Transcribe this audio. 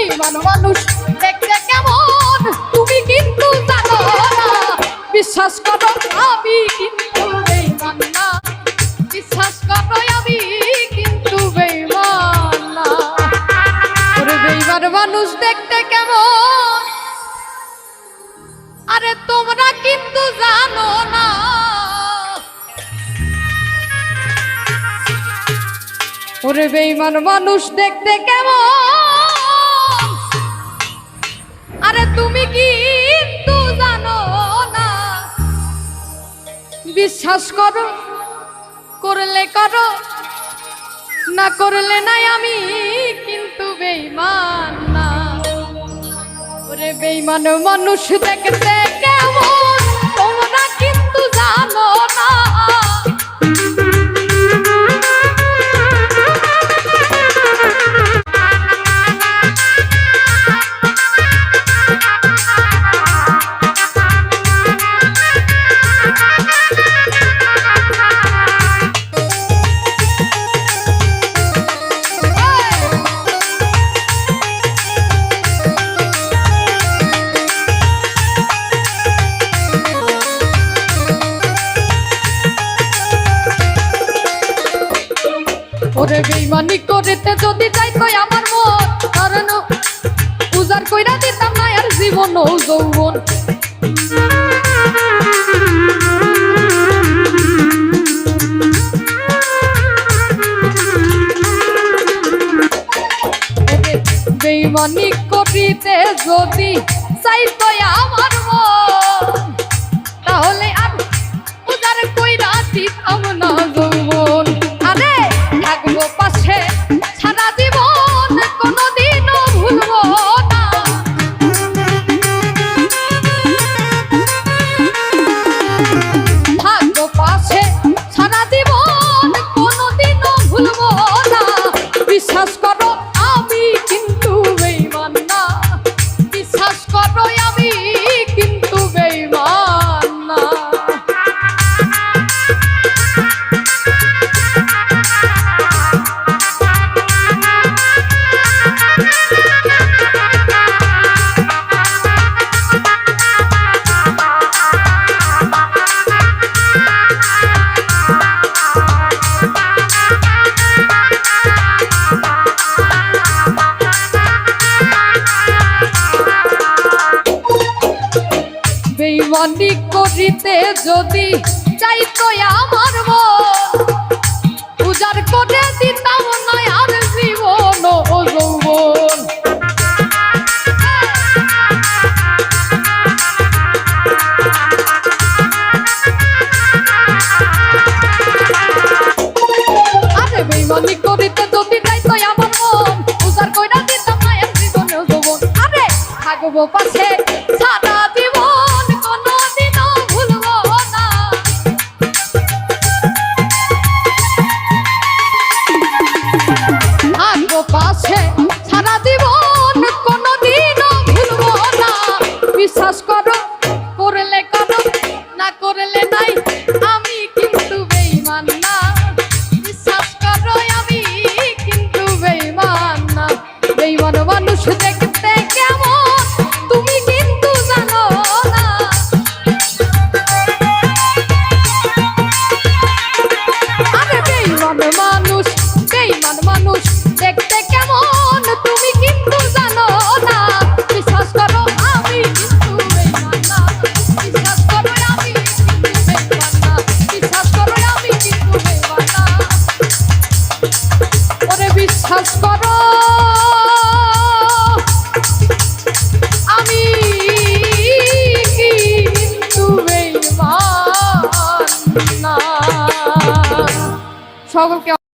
বেঈমান মানুষ দেখতে কেমন তুমি কিন্তু জানো না, বিশ্বাস করো আমি কিন্তু বেঈমান না, বিশ্বাস করো আমি কিন্তু বেঈমান না। ওরে বেঈমান মানুষ দেখতে কেমন, আরে তোমরা কিন্তু জানো না, ওরে বেঈমান মানুষ দেখতে কেমন, আরে তুমি কিন্তু জানো না, বিশ্বাস করো করলে করো না করলে নাই, আমি কিন্তু বেঈমান না। ওরে বেঈমান মানুষ দেখতে কেমন তোমরা কিন্তু জানো না, ওরে বেঈমানি করিতে যদি যাইতো আমার মন, কারণ উজাড় কইরা দিতাম না আর জীবন ও যৌবন। বেঈমানি করিতে যদি চাইতো আমার মন, তাহলে আর উজাড় কইরা দিতাম না যৌবন। আরে থাকবো পাশে সারা জীবন, কোনোদিনও ভুলবো না, থাকবো পাশে সারা জীবন, কোনোদিনও ভুলবো না। বিশ্বাস করো আমি কিন্তু বেঈমান না, বিশ্বাস করো আমি কিন্তু বেঈমান না। বেঈমানি করিতে যদি চাইতো আমার মন, উজাড় করে দিতাম না আর জীবন ও যৌবন। আরে বেঈমানি করিতে যদি চাইতো আমার মন, উজাড় করে দিতাম না আর জীবন ও যৌবন। আরে থাকবো পাশে সারা জীবন, কোনোদিনও ভুলবো না, থাকবো পাশে সারা জীবন, কোনোদিনও ভুলবো না। বিশ্বাস করো করলে করো না করলে নাই, আমি কিন্তু বেঈমান না, বিশ্বাস করো আমি কিন্তু বেঈমান না। বেঈমান মানুষ দেখতে কেমন তুমি কিন্তু জানো না, আরে বেঈমান মানুষ দেখতে কেমন তুমি কিন্তু জানো না, বিশ্বাস করো আমি কিন্তু বেঈমান না, বিশ্বাস করো আমি কিন্তু বেঈমান না, বিশ্বাস করো আমি কিন্তু বেঈমান না। ওরে বিশ্বাস করো আমি কিন্তু বেঈমান না। সকলকে